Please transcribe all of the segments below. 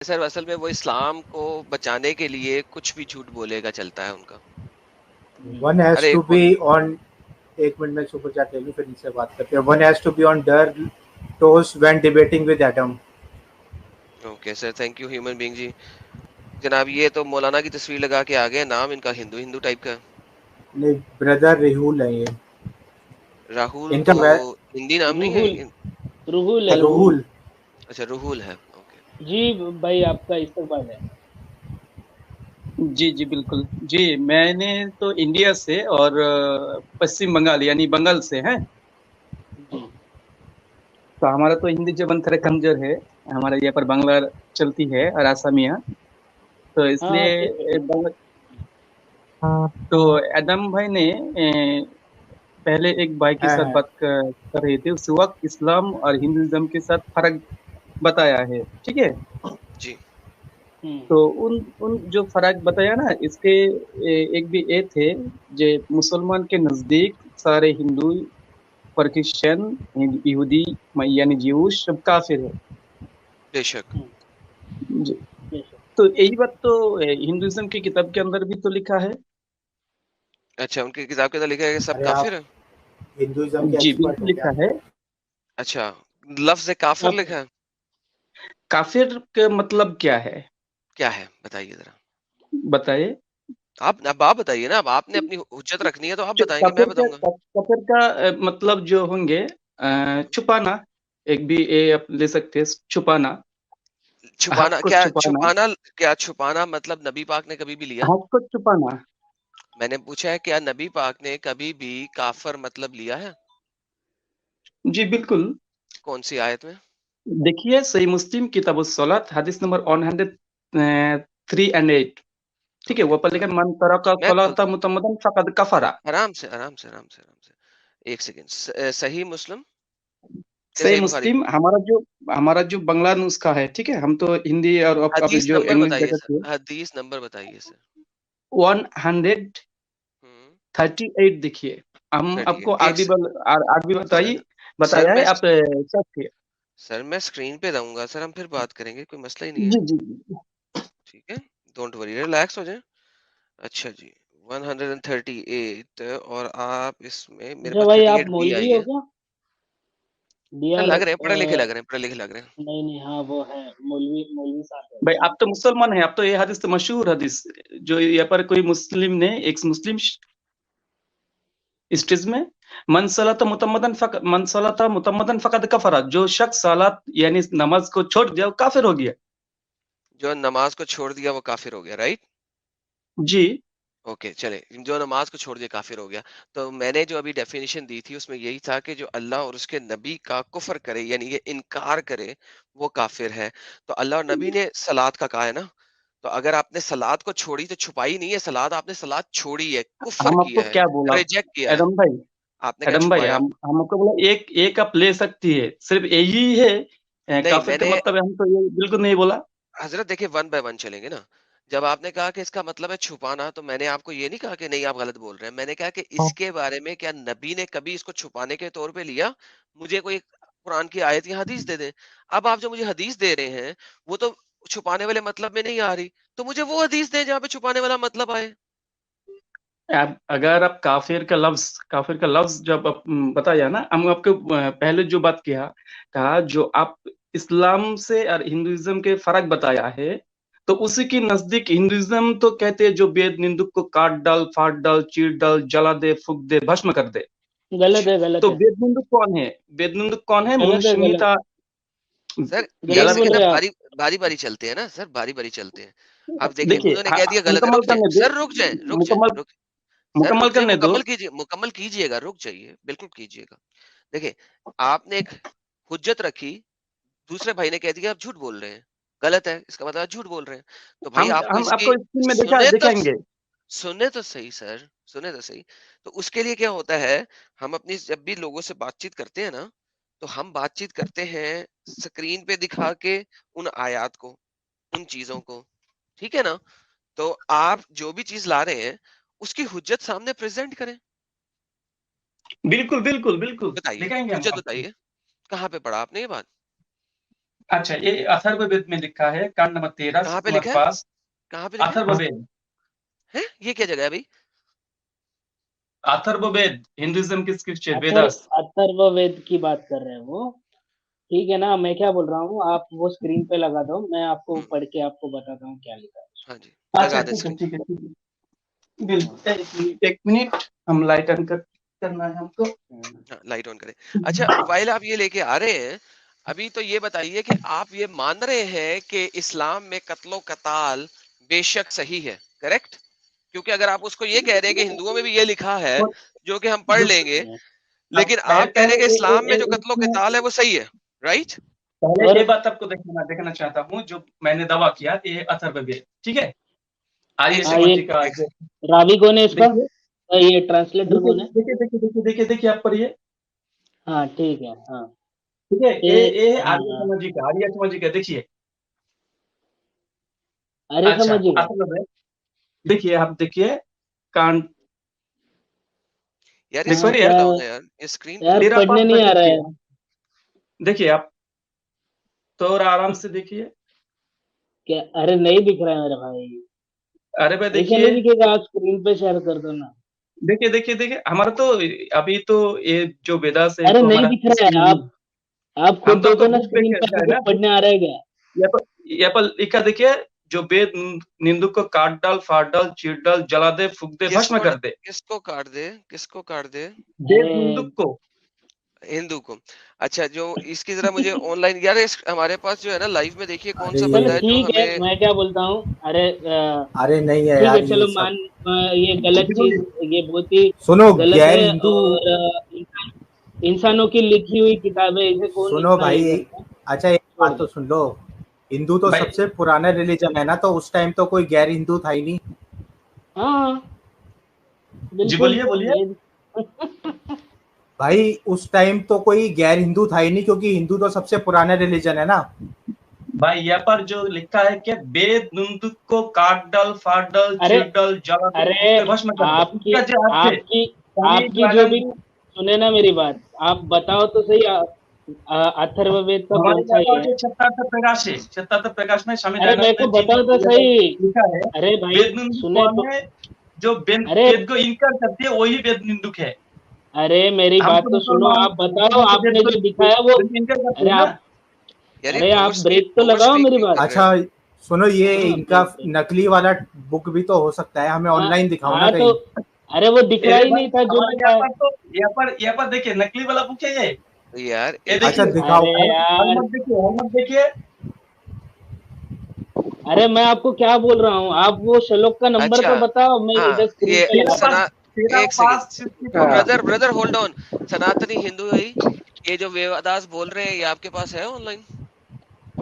Sir असल में वो इस्लाम को बचाने के लिए कुछ भी झूठ बोलेगा, चलता है उनका। वन हैज अरे टू एक बी ऑन। एक मिनट में सुपर चैट ले लूं, फिर इनसे बात करते हैं। One has to be on their toes when debating with Adam. Okay sir, thank you human being ji. जनाब ये तो मौलाना की तस्वीर लगा के आ गए, नाम इनका हिंदू हिंदू टाइप का है। नहीं, ब्रदर रेहुल है ये। राहुल इनका तो हिंदी नाम नहीं है रूहुल रूहुल है रूहुल। रूहुल। अच्छा रूहुल है, ओके। जी भाई, आपका इस्तेमाल है। जी जी बिल्कुल जी। मैंने तो इंडिया से और पश्चिम बंगाल यानी बंगाल से हैं। जी तो हमारा तो हिंदी जबान थोड़ा कमजोर है। हमारे यहाँ पर बांग्ला चलती है और असमिया। तो हाँ, इसलिए ठीक है। तो एडम भाई ने पहले एक भाई के है साथ है। बात कर रहे थे। उस वक्त इस्लाम और हिंदुइज्म के साथ फर्क बताया है, ठीक है। जी। तो उन उन जो फर्क बताया ना, इसके एक भी ये थे जो मुसलमान के नजदीक सारे हिंदू और क्रिश्चियन यहूदी यानी ज्यूश सब काफिर है। बेशक। हम्म, जी। बेशक। तो यही बात तो हिंदुइज्म की किताब के अंदर भी तो लिखा है। अच्छा उनकी किताब के अंदर लिखा है कि सब अरे आप काफिर है। हिंदुइज्म के जी एक्सपर्ट बिल्कुल हो क्या? लिखा है। अच्छा, लफ्ज काफिर अब लिखा है। काफिर का मतलब क्या है, क्या है बताइए जरा। बताइए। आप अब आप बताइए ना, अब आपने अपनी हुज्जत रखनी है तो आप बताएंगे, मैं काफिर का बताऊंगा। काफिर का मतलब जो होंगे छुपाना। एक भी ये आप ले सकते हैं, छुपाना। हक छुपाना को क्या छुपाना। छुपाना? क्या छुपाना मतलब नबी पाक ने कभी भी लिया? हक को छुपाना। मैंने पूछा है क्या नबी पाक ने कभी भी काफर मतलब लिया है? जी बिल्कुल। कौन सी आयत में? देखिए सही मुस्लिम किताब सलात हदीस नंबर 103 एंड 8। ठीक है, ओके वो पर लिखा है, मन तरका मैं सलाता खोलता हूँ। मुतम्मदन फकद कफरा। आराम से आराम से आराम से आराम से। एक सेकेंड। सही मुस्लिम या सही सही बुखारी? मुस्लिम हमारा जो बांग्ला नुस्खा है, ठीक है। हम तो हिंदी और अब हदीस जो नंबर इंग्लिश बताइए जगत सर, है। हदीस नंबर बताइए सर। 138 हम्म। देखिए। हम 38 आपको एक अरबी से। अरबी सर बताइए, सर बताया है मैं आप सब। सर मैं स्क्रीन पे रहूंगा सर, हम फिर बात करेंगे, कोई मसला ही नहीं है। जी जी। ठीक है, डोंट वरी, रिलैक्स हो जाए। अच्छा जी, 138 और आप इसमें मेरे अच्छा पास भाई, आप 38 बी मौलवी आई हो है। क्या? डी सर आर लग रहे हैं पढ़े लिखे, लग रहे हैं पढ़े लिखे लग रहे हैं। नहीं नहीं, हाँ वो है। मौलवी मौलवी साहब है भाई वो। आप तो मुसलमान हैं, आप तो ये हदीस तो मशहूर हदीस जो यहाँ पर कोई मुस्लिम ने एक मुस्लिम स्टेज में मन सलाता मुतम्मदन फकद कफरा, जो शख्स सलात यानी नमाज को छोड़ दिया वो काफिर हो गया। जो नमाज को छोड़ दिया वो काफिर हो गया, राइट? जी। ओके चले, जो नमाज को छोड़ दिया काफिर हो गया। तो मैंने जो अभी डेफिनेशन दी थी उसमें यही था कि जो अल्लाह और उसके नबी का कुफर करे यानी ये इनकार करे वो काफिर है। तो अल्लाह और नबी ने सलात का कहा है ना। तो अगर आपने सलात को छोड़ी तो छुपाई नहीं है सलात, आपने सलात छोड़ी है, कुफर हम आपको किया है, क्या बोला रिजेक्ट किया है। एडम भाई? आपने क्या एडम भाई, छुपाया? हम आपको बोला एक एक आप ले सकती है, सिर्फ यही है। नहीं काफिर का मैंने मतलब है, हम तो ये बिल्कुल नहीं बोला। हजरत देखिए वन बाय वन चलेंगे ना। जब आपने कहा कि इसका मतलब है छुपाना, तो मैंने आपको ये नहीं कहा कि नहीं आप गलत बोल रहे हैं, मैंने कहा कि इसके बारे में क्या नबी ने कभी इसको छुपाने के तौर पे लिया? मुझे कोई कुरान की आयत या हदीस दे दें। अब आप जो मुझे हदीस दे रहे हैं वो तो छुपाने वाले मतलब में नहीं आ रही, तो मुझे वो हदीस दें जहाँ पे छुपाने वाला मतलब आए। अगर आप काफिर का लफ्ज जब आप बताया ना, हम आपको पहले जो बात किया, कहा जो आप इस्लाम से और हिंदुइज्म के फर्क बताया है, तो उसी की नजदीक हिंदुइज्म तो कहते हैं जो वेद निंदक को काट डाल, फाड़ डाल, चीर डाल, जला दे, फूक दे, भस्म कर दे। गलत अच्छा है, गलत तो है। वेद निंदक कौन है? वेद निंदक कौन है? गलत है, मनुष्य गलत। संहिता। सर एक गलत गलत बोल सेकंड है। ना, रहे हैं आप। बारी बारी बारी चलते हैं ना सर, बारी बारी चलते हैं। अब देखिए देखिए, उन्होंने कह दिया गलत है, मुकम्मल रुक जाए करने दो। सर, रुक जाए रुक जाए मुकम्मल रुक। सर मुकम्मल रुक जाइए, करने दो। मुकम्मल कीजिए, मुकम्मल कीजिएगा, रुक जाइए, बिल्कुल कीजिएगा। देखिए, आपने एक हुज्जत रखी, दूसरे भाई ने कह दिया आप झूठ बोल रहे हैं, गलत है, इसका मतलब आप झूठ बोल रहे हैं। तो भाई आपको हम इसकी आपको स्क्रीन में सुने तो दिखाएंगे। सुने तो सही सर, सुने तो सही। तो उसके लिए क्या होता है, हम अपनी जब भी लोगों से बातचीत करते हैं ना, तो हम बातचीत करते हैं स्क्रीन पे दिखा के उन आयात को, उन चीजों को, ठीक है ना? तो आप जो भी चीज ला रहे हैं उसकी हुज्जत सामने प्रेजेंट करें। बिल्कुल बिल्कुल बिल्कुल बताइए, दिखाएंगे हम हुज्जत आपको। बताइए, कहाँ पे पढ़ा आपने ये बात? अच्छा, ये अथर्ववेद में लिखा है, कांड नंबर 13 कहाँ पे तुम्हारे लिखा है? पास। कहाँ पे लिखा है? अथर्ववेद, हैं? ये क्या जगह है भाई? अथर्ववेद हिंदुइज्म की स्क्रिप्चर अथर्व वेदास। अथर्ववेद की बात कर रहे हैं वो। ठीक है ना, मैं क्या बोल रहा हूँ, आप वो स्क्रीन पे लगा दो, मैं आपको हुँ, पढ़ के आपको बताता हूँ क्या लिखा है हाँ जी, उसमें। अच्छा लगा दें ठीक है, स्क्रीन। ठीक है, ठीक है। बिल हाँ, एक मिनट, हम लाइट ऑन करना है हमको। हाँ। हाँ, लाइट ऑन करें। अच्छा, व्हाइल आप ये लेके आ रहे हैं, अभी तो ये बताइए कि आप ये मान रहे हैं कि इस्लाम में कत्लो-कताल बेशक सही है, करेक्ट? क्योंकि अगर आप उसको ये कह रहे हैं कि हिंदुओं में भी ये लिखा है, और जो कि हम पढ़ जो लेंगे, हाँ। लेकिन आप कह रहे पहले हैं कि इस्लाम में जो इसमें कत्लो-कताल है वो सही है, राइट? पहले और ये बात आपको देखना चाहता हूँ, जो मैंने दावा किया, ये अथर्ववेद, ठीक है? आर्य एक हाँ, ये सेकंड, समाजी का एक जो रावी कौन है इसका? देखिए, ये ट्रांसलेटर देखिए, कौन है? देखिए, देखिए, देखिए, देखिए, देखिए, आप पढ़िए, हाँ ठीक है, हाँ। ठीक है? ये ये हाँ, आर्य समाजी का देखिए। अरे अच्छा, समझिएगा। अथर्ववेद देखिए, आप देखिए, कांड यार ये देख पा हाँ रहे स्क्रीन हैं? क्या? डाउन है यार, ये स्क्रीन यार क्यों? तेरा पढ़ने पास नहीं आ बचत रहा किए, है। देखिए आप थोड़ा आराम से देखिए। क्या? अरे नहीं दिख रहा है मेरे भाई। अरे भाई ऐसे नहीं देखिए, दिखेगा, आप स्क्रीन पे शेयर कर दो ना। देखिए, देखिए, देखिए, हमारा तो अभी तो ये जो वेदास है अरे तो नहीं हमारा दिख रहा है, स्क्रीन, आप खुद हम तो देखो आपको ना बुक पे स्क्रीन पे, कहता है आपको ना बुक, पढ़ने आ रहा है क्या? यहाँ पर लिखा देखिए, जो वेद निंदुक को काट डाल, फाड़ डाल, चीर डाल, जला दे, फूक दे, भस्म किसको कर दे। किसको काट दे? किसको काट दे? वेद अरे निंदुक को। हिंदू को। अच्छा, जो इसकी जरा मुझे ऑनलाइन यार हमारे पास जो है ना लाइव में देखिए कौन अरे सा चलो बंदा है ये, जो ठीक है, हमें। मैं क्या बोलता हूँ। अरे अरे नहीं है ठीक है, यार ये चलो सब। ये गलत जी चीज, बोलिए। ये बहुत ही सुनो, गलत गैर है। हिंदू, और इंसानों की लिखी हुई किताबें, इसे कौन सुनो इंसान भाई, ले सकता है? अच्छा एक छोड़ बात तो दो। सुन लो। हिंदू तो भाई सबसे पुराना रिलीजन है ना, तो उस टाइम तो कोई गैर हिंदू था ही नहीं। हाँ जी बिल्कुल बोलिए, बोलिए। ये भाई उस टाइम तो कोई गैर हिंदू था ही नहीं, क्योंकि हिंदू तो सबसे पुराना रिलीजन है ना। भाई यहाँ पर जो लिखा है कि वेद निंदुक को काट डाल, फाड़ डाल, अरे चीर डाल, जला दे, अरे फूक दे, भस्म कर दे। आपकी इसका जो अर्थ है, आपकी कलि आपकी जो ड्रैगन, भी, सुने ना मेरी बात, आप बताओ तो सही। अथर्ववेद का हमारे कौन सा यहाँ ये पर है? जो छत्तार्थ प्रकाश है, छत्तार्थ प्रकाश में स्वामी अरे मेरे को दयानंद जी बताओ तो यहाँ पर सही। लिखा है, अरे भाई वेद निंदुक सुने कौन तो। है? जो अरे वेद को इनकार करती है वही वेद निंदुक है। अरे मेरी हम बात तो तो सुनो, मुसलमान, आप बताओ, मुसलमान तो आपने जो दिखाया वो। इनकार करते अरे हैं ना। आप यार ये अरे आप ब्रेक तो ओवर लगाओ स्पीक मेरी क्यों बात। कर रहे अच्छा हैं? सुनो, ये हाँ इनका ब्रेक ब्रेक। नकली वाला बुक भी तो हो सकता है, हमें हाँ ऑनलाइन दिखाओ ना हाँ तो कहीं। अरे वो दिख रहा अरे ही भाई नहीं था जो हमारे लिखा है। यहाँ पर देखिए, नकली वाला बुक है ये। तो यार ये एक अच्छा सेकंड। देखिए, दिखाओ। अरे यार, हलमत देखिए, हलमत देखिए। अरे मैं आपको क्या बोल रहा हूँ, आप वो श्लोक का नंबर अच्छा, तो बताओ, मैं हाँ, इधर स्क्रीन ये पे तेरा लगाता पास सना हूँ। तेरा एक second. Pass 62 brother brother hold on. सनातनी हिंदू भाई, ये जो वेदास बोल रहे हैं ये आपके पास है ऑनलाइन?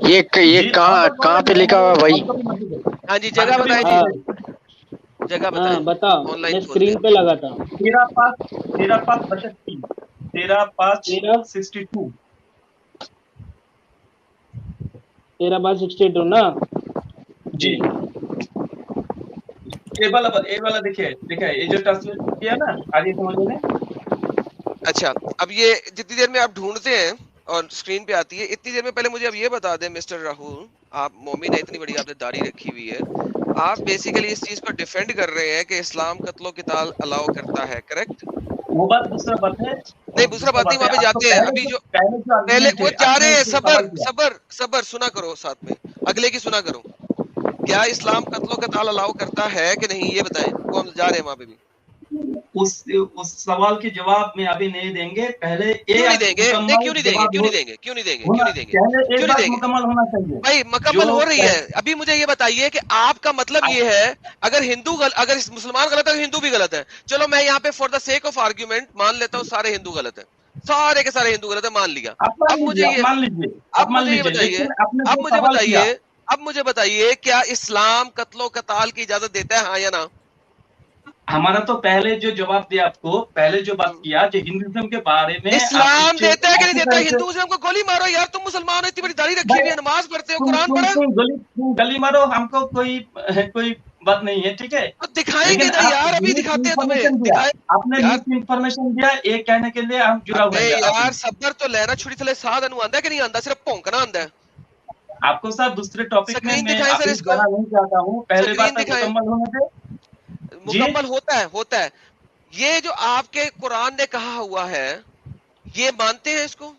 ये जी, हम कहाँ तो बोल कहाँ पे रहे हैं, लिखा हुआ है भाई? हम कभी मस्जिद है, हाँ जी, हम जगह कभी बताएं जी, मस्जिद हाँ है। जगह बताएं। हाँ बताओ, ऑनलाइन मैं खोलते स्क्रीन हैं। पे लगाता हूँ। तेरा पास तेरा पास 62, तेरा पास तेरह 62। तेरह बार 62 ना। जी, जी ये वाला देखिए, देखिए ये जो ट्रांसलेट किया ना आर्य समाज ने। अच्छा, अब ये जितनी देर में आप ढूंढते हैं और स्क्रीन पे आती है, इतनी देर में पहले मुझे अब ये बता दें मिस्टर राहुल, आप मोमिन है, इतनी बड़ी आपने दाढ़ी रखी हुई है, आप बेसिकली इस चीज को डिफेंड कर रहे हैं कि इस्लाम कत्लो किताल अलाउ करता है, करेक्ट? वो बात दूसरा बात है, वो नहीं, दूसरा दूसरा बात नहीं, बात है। वहां पे आपको जाते हैं अभी जो पहले जो पहले आर्गुमेंट वो है, जा आपने रहे हैं। जो सबर सवाल किया, सबर सबर सुना करो साथ में, अगले की सुना करो। क्या इस्लाम कत्लो कताल अलाउ करता है कि नहीं, ये बताएं, वो हम जा रहे हैं वहां पे भी। उस सवाल के जवाब में अभी नहीं देंगे, पहले ये क्यों नहीं देंगे? नहीं, मुकम्मल क्यों नहीं देंगे? जवाब क्यों हो नहीं देंगे? क्यों नहीं देंगे? क्यों होना, नहीं देंगे? पहले एक क्यों नहीं बात देंगे? मुकम्मल होना चाहिए। भाई मुकम्मल जो हो रही है। अभी मुझे ये बताइए कि आपका मतलब ये है, अगर मुसलमान गलत है तो हिंदू भी गलत है। चलो मैं यहाँ पे for the sake of argument मान लेता हूँ सारे हिंदू गलत है, सारे के सारे हिंदू गलत है, मान लिया। आप मान अब मुझे लीजिए, आप ये मान लीजिए, अब आप मान मुझे ये लीजिए, बताइए लेकिन आपने अब जो मुझे सवाल किया, बताइए अब मुझे बताइए, क्या इस्लाम कत्लो कताल की इजाजत देता है, हाँ या ना? हमारा तो पहले जो जवाब दिया आपको, पहले जो बात किया, जो हिंदुइज्म के बारे में आप इस्लाम कुछ देता है कि नहीं ऐसी देता? तरह से, हिंदू से हमको गोली मारो यार, तुम मुसलमान हो, इतनी बड़ी दाढ़ी रखी हुई भाई है, नमाज पढ़ते हो, कुरान पढ़ा, तुम गली मारो, हमको कोई बात नहीं है, ठीक है। तो दिखाएंगे लेकिन ना आप यार, अभी मिस दिखाते हैं तुम्हें, इंफॉर्मेशन दिया, दिखाए आपने यार। मिस इंफॉर्मेशन दिया, ये कहने के लिए हम जुड़ा हुआ अबे है यार आपने। सबर तो लेना, छुरी थले साध अनु आंदा है कि नहीं आंदा, सिर्फ भौंकना आंदा है। आपको सर दूसरे टॉपिक में स्क्रीन मैं दिखाएं सर अभी इसको, जाना नहीं चाहता हूँ, पहले स्क्रीन बात दिखाएं। मुकम्मल होने दे जी। मुकम्मल होता है। ये जो आपके कुरान ने कहा हुआ है, ये मानते हैं इसको?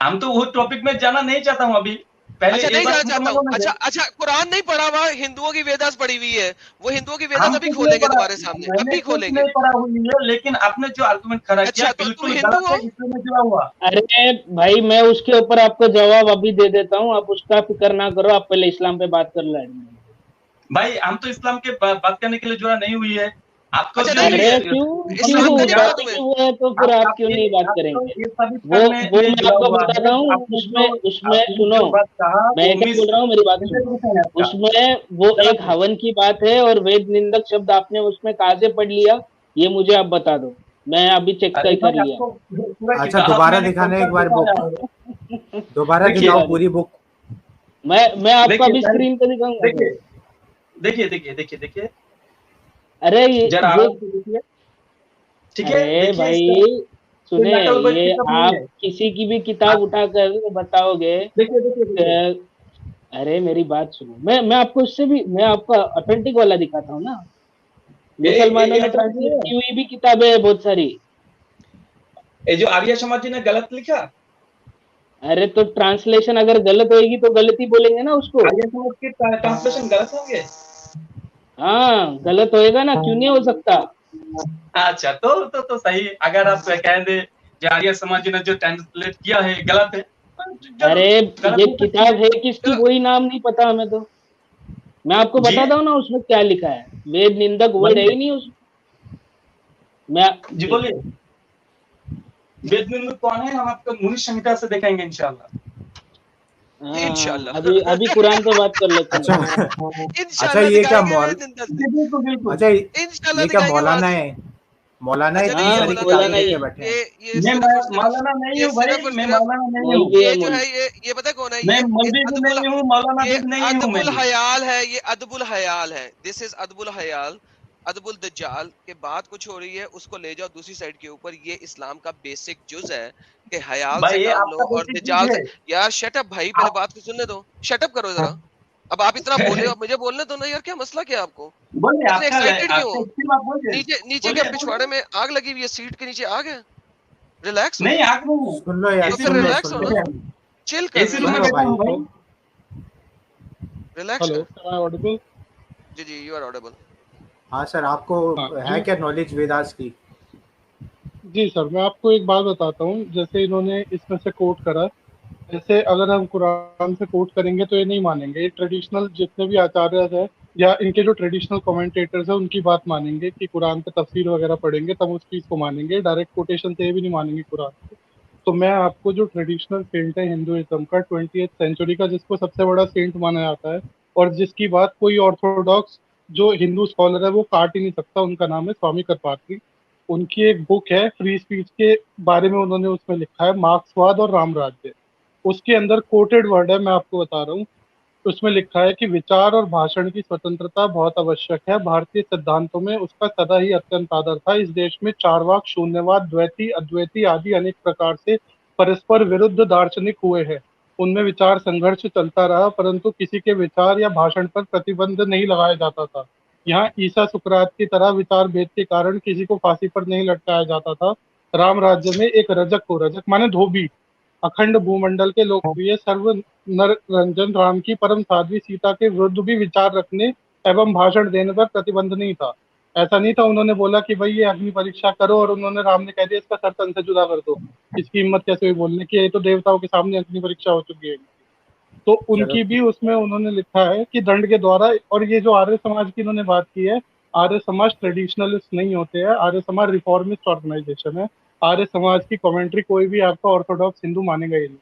हम तो वो टॉपिक में जाना नहीं चाहता हूँ अभी, पहले अच्छा, ये नहीं बात जाना चाहता मुकम्मल हूँ। होने दे। अच्छा, कुरान नहीं पढ़ा हुआ, हिंदुओं की वेदास पढ़ी हुई है। वो हिंदुओं की वेदास हम अभी कुछ नहीं खोलेंगे पढ़ा, तुम्हारे सामने, मैंने अभी कुछ खोलेंगे। नहीं पढ़ा हुई है, लेकिन आपने जो आर्गुमेंट खड़ा किया अच्छा, तो तुम बिल्कुल हिंदू गलत हो? है, इसमें मैं जुड़ा हुआ। अरे भाई, मैं उसके ऊपर आपको जवाब अभी दे देता हूँ, आप उसका फिक्र ना करो, आप पहले इस्लाम पे बात कर लो। भाई हम तो इस्लाम के बात करने के लिए जुड़ा नहीं हुई है। आपको अच्छा, जो नहीं हुई अरे है? क्यों इस्लाम का क्यों नहीं पढ़ा टॉपिक तुम्हें? ही वो है, तो फिर आप आप क्यों ये नहीं बात आप तो करेंगे? ये साबित वो करने वो में मैं जुड़ा आपको हुआ है बताता हूँ, आपने उसमें आपने सुनो, जो बात कहा मैं वो क्या बोल रहा हूँ, मेरी बात सुनो। है आपका उसमें वो गलत एक है। हवन की बात है, और वेद निंदक शब्द आपने उसमें कहाँ से पढ़ लिया, ये मुझे आप बता दो। मैं अभी चेक अरे कर भाई लिया। आपको पूरा अच्छा, किताब दोबारा मैंने दिखाना एक खोलकर बार बुक, दिखाया है। दोबारा देखिए दिखाओ दिखा दो। पूरी बुक। मैं आपको देखिए अभी स्क्रीन पे दिखाऊंगा सर। देखिए देखिए देखिए देखिए देखिए अरे जरा ये आराम से देखिए, ठीक है, अरे देखिए भाई इसका कोई सुने, नकल कोई ये किताब नहीं आप है। किसी की भी किताब आप उठाकर बताओगे देखिए देखिए देखिए कि, अरे मेरी बात सुनो, मैं आपको इससे भी, मैं आपको ऑथेंटिक वाला दिखाता हूँ ना। मुसलमानों ये ने अटैक नहीं ट्रांसलेट है, की हुई भी किताबें हैं बहुत सारी। ये जो आर्य समाज जी ने गलत लिखा, अरे तो ट्रांसलेशन अगर गलत होएगी तो गलत ही बोलेंगे ना उसको। आर्य समाज के ट्रांसलेशन गलत होंगे। हाँ, गलत होएगा ना, क्यों नहीं हो सकता? अच्छा तो सही, अगर आप कह दे जो आर्य समाज जी ने जो ट्रांसलेट किया है गलत है, तो अरे जरूर गलत ये हो सकती किताब है। है किसकी, चलो, वही नाम नहीं पता हमें तो। मैं आपको जी बताता हूँ ना उसमें क्या लिखा है, वेद निंदक वर्ड है बोलिए, ही नहीं उसमें। मैं जी एक बोलिए, वेद में कौन है, हम आपको मुनि संहिता से देखेंगे इंशाल्लाह। हाँ, इंशाल्लाह। अभी अभी कुरान पे बात कर लेते अच्छा। हैं। अच्छा, इंशाल्लाह ये क्या दिखाएंगे वे मौल दिन दस जी दिन। बिल्कुल बिल्कुल। अच्छा, इंशाल्लाह ये क्या दिखाएंगे वहां मौलाना से। है? मौलाना अच्छा, नहीं इतनी है हाँ, सारी मौलाना, किताबें मौलाना ही लेके है। बैठे हैं? ये मैं सिर्फ और सिर्फ, मौलाना नहीं ये हूँ भाई, सिर्फ और मैं सिर्फ, मौलाना नहीं हूँ मौलवी है, ये जो है, मौलवी। ये पता है कौन है? मैं ये मौलवी भी अदबुल, नहीं हूँ, मौलाना ये भी नहीं हूँ मैं अदबुल भी। हयाल है, ये अदबुल हयाल है। This is अदबुल हयाल। अदबुल दज्जाल के बाद कुछ हो रही है, उसको ले जाओ दूसरी साइड के ऊपर। ये इस्लाम का बेसिक जुज है कि हयाल से भाई ये काम लो आपका और बेसिक चीज दज्जाल है। से। यार शट अप भाई, पहले आप बात को सुनने दो। शट अप करो जरा। अब आप इतना बोले, अब मुझे बोलने दो ना यार, क्या मसला क्या है आपको? बोलिए, इतने आपका एक्साइटेड क्यों आपका हो? स्किल आप बोलिए, नीचे नीचे क्या बोलिए पिछवाड़े बोलिए। में आग लगी हुई है? सीट के नीचे आग है? रिलैक्स हो। नहीं आग नहीं है, सुन लो यार, तो एसी फिर रूम सुन में लो, रिलैक्स सुन हो लो, ना। बैठे सुन लो, चिल कर, एसी रूम सुन में लो रिलैक्स बैठा कर, भाई हूँ को। भाई। रिलैक्स हेलो, कर। am I audible? जी जी, यू आर ऑडिबल। हाँ सर, आपको हाँ है जी। क्या नॉलेज वेदास की? जी सर, मैं आपको एक बात बताता हूँ, जैसे इन्होंने इसमें से कोट करा, जैसे अगर हम कुरान से कोट करेंगे तो ये नहीं मानेंगे। ये ट्रेडिशनल जितने भी आचार्य हैं या इनके जो ट्रेडिशनल कमेंटेटर्स हैं उनकी बात मानेंगे कि कुरान पे तफसीर वगैरह पढ़ेंगे तब उस चीज़ को मानेंगे। डायरेक्ट कोटेशन से ये भी नहीं मानेंगे कुरान को। तो मैं आपको जो ट्रेडिशनल सेंट है हिंदुइज्म का 20th सेंचुरी का, जिसको सबसे बड़ा सेंट माना जाता है और जिसकी बात कोई ऑर्थोडॉक्स जो हिंदू स्कॉलर है वो काट ही नहीं सकता, उनका नाम है स्वामी कृपात्री। उनकी एक बुक है फ्री स्पीच के बारे में, उन्होंने उसमें लिखा है मार्क्सवाद और रामराज्य। उसके अंदर कोटेड वर्ड है, मैं आपको बता रहा हूँ। उसमें लिखा है कि विचार और भाषण की स्वतंत्रता बहुत आवश्यक है। भारतीय सिद्धांतों में उसका सदा ही अत्यंत आदर था। इस देश में चारवाक, शून्यवाद, द्वैती, अद्वैती आदि अनेक प्रकार से परस्पर विरुद्ध दार्शनिक हुए हैं। उनमें विचार संघर्ष चलता रहा, परंतु किसी के विचार या भाषण पर प्रतिबंध नहीं लगाया जाता था। यहाँ ईसा सुकरात की तरह विचार भेद के कारण किसी को फांसी पर नहीं लटकाया जाता था। राम राज्य में एक रजक को, रजक माने धोबी, अखंड भूमंडल के लोकप्रिय सर्व नर रंजन राम की परम साध्वी सीता के विरुद्ध भी विचार रखने एवं भाषण देने पर प्रतिबंध नहीं था। ऐसा नहीं था उन्होंने बोला कि भाई ये अग्नि परीक्षा करो और उन्होंने राम ने कह दिया इसका सर तन से जुदा कर दो। इसकी हिम्मत कैसे हुई बोलने की, ये तो देवताओं के सामने अग्नि परीक्षा हो चुकी है। तो चलो, उनकी भी उसमें उन्होंने लिखा है कि दंड के द्वारा। और ये जो आर्य समाज की इन्होंने बात की है, आर्य समाज ट्रेडिशनलिस्ट नहीं होते हैं, आर्य समाज रिफॉर्मिस्ट ऑर्गेनाइजेशन है। आर्य समाज की कमेंट्री कोई भी आपका ऑर्थोडॉक्स हिंदू मानेगा ही नहीं।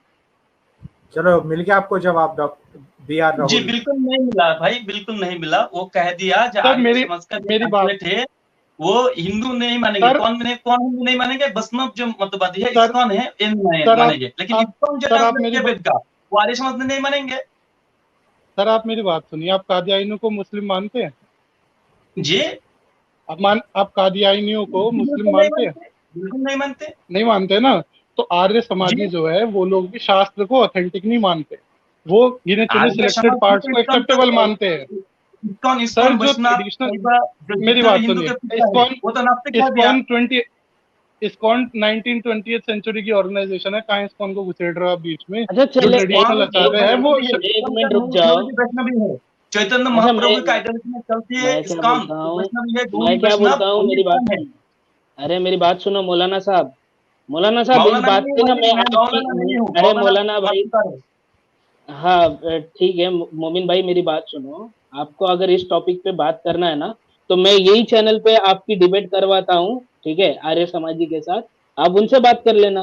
चलो मिल गया आपको जवाब doctor B R G Rahul? बिल्कुल नहीं मिला भाई, बिल्कुल नहीं मिला। वो कह दिया जो सर आर्य मेरी समाज का जो मेरी बात, पैम्फलेट है वो हिंदू नहीं मानेंगे। सर कौन हिंदू नहीं मानेंगे? वैष्णव जो मतवादी है, सर इस्कॉन है, ये सर मानेंगे। लेकिन आप इस्कॉन जो सर आप ट्रांसलेट मेरी किया वेद का, वो आर्य समाज में नहीं मानेंगे। सर आप मेरी बात सुनिए। आप कादियानियों को मुस्लिम मानते हैं? जी आप कादियानियों को मुस्लिम बिल्कुल नहीं मानते हैं? मानते, बिल्कुल नहीं मानते। नहीं मानते ना? तो आर्य जी समाजी जो है वो लोग भी शास्त्र को ऑथेंटिक नहीं मानते। वो गिने चुने आर्य सिलेक्टेड समाज पार्ट्स में को एक्सेप्टेबल मानते हैं। इस्कॉन सर इस्कॉन जो वैष्णव ट्रेडिशनल, जो मेरी जितने बात भी हिंदू सुनिए, के पिता है वो तो नास्तिक है भैया। इस्कॉन 1920th सेंचुरी की ऑर्गेनाइजेशन है, कहाँ इस्कॉन को घुसेड़ रहे हो आप बीच में? अच्छा जो चले, ट्रेडिशनल आचार्य है वो एक मिनट रुक जाओ। वैष्णवी है, चैतन्य अच्छा महाप्रभु का आइडियोलॉजी में चलती है मैं क्या इस्कॉन, बोलता तो हूँ, वैष्णवी है, गौड़ी मैं क्या वैष्णव बोलता हूँ, वही मेरी बात इस्कॉन है। सुनो। अरे मेरी बात सुनो मौलाना साहब, मौलाना साहब इस मौलाना बात नहीं पे ना भाई, मैं मैं आपकी, मौलाना नहीं हूँ, अरे मौलाना मौलाना भाई, माफिकार है। हाँ ठीक है मोमिन भाई, मेरी बात सुनो। आपको अगर इस टॉपिक पे बात करना है ना, तो मैं यही चैनल पे आपकी डिबेट करवाता हूँ, ठीक है, आर्य समाजी के साथ। आप उनसे बात कर लेना।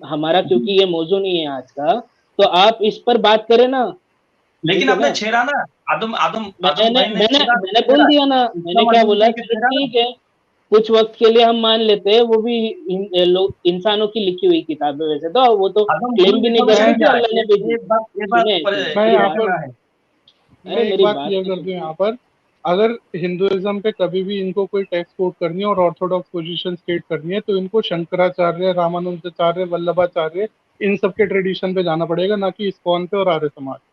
हमारा क्योंकि ये मौजू नहीं है आज का, तो आप इस पर बात करें ना, ठीक लेकिन है आपने ना। छेड़ा ना, आदम आदम मैंने आदम भाई ने मैंने छेड़ा मैंने बोल छेड़ा दिया ना, मैंने क्या बोला, के चलो छेड़ा ना। ठीक है, कुछ वक्त के लिए हम मान लेते हैं, वो भी लोग इंसानों की लिखी हुई किताब है, वैसे तो वो तो आदम भूल क्लेम भी नहीं लिखा हुआ कर नहीं रहे कि था, अल्लाह ने भेजी। ये बात सुने पर मैं मेरी यहाँ क्लियर बात, पर करना है। अरे मैं एक मेरी बात बात क्लियर तो कर दूं सुनो। यहाँ पर। अगर हिंदुइज्म पे कभी भी इनको कोई टेक्स्ट कोट करनी है और ऑर्थोडॉक्स पोजीशन स्टेट करनी है, तो इनको शंकराचार्य, रामानुजाचार्य, वल्लभाचार्य, इन सब के ट्रेडिशन पे जाना पड़ेगा, ना कि इस्कॉन पे और आर्य समाज पे।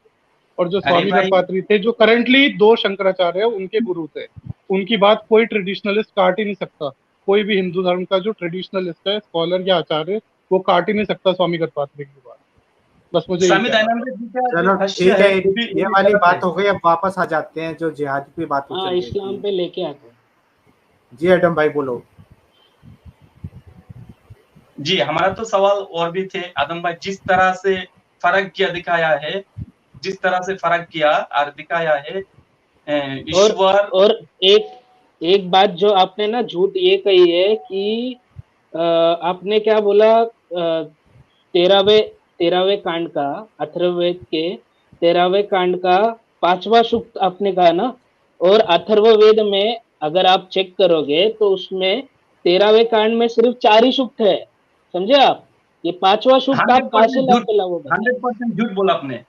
और जो अरे स्वामी भाई, कृपात्री थे, जो करंटली 2 शंकराचार्य है, उनके गुरु थे, उनकी बात कोई ट्रेडिशनलिस्ट काट ही नहीं सकता। कोई भी हिंदू धर्म का जो ट्रेडिशनलिस्ट है, स्कॉलर या आचार्य, वो काट ही नहीं सकता स्वामी कृपात्री की बात। बस मुझे यही स्वामी कहना था। दयानंद जी का जो चलो भाष्य ठीक है है, वो ये भी वाली गलत है। बात हो गई। अब वापस आ जाते हैं जो जिहाद की बात हो हाँ चल रही इस्लाम थी। पे लेके आते हैं। जी एडम भाई बोलो। जी, हमारा तो सवाल और भी थे आदम भाई, जिस तरह से फर्क किया दिखाया है, जिस तरह से फर्क किया और दिखाया है और ईश्वर। और एक एक बात जो आपने ना झूठ ये कही है कि आपने क्या बोला, 13वें कांड का, अथर्ववेद के 13वें कांड का 5वां सूक्त आपने कहा ना। और अथर्ववेद में अगर आप चेक करोगे तो उसमें 13वें कांड में सिर्फ 4 ही सूक्त है, समझे आप। ये 5वां सूक्त आप कहाँ से 100% झूठ, लाके लाओ बताइए। 100% झूठ बोला आपने।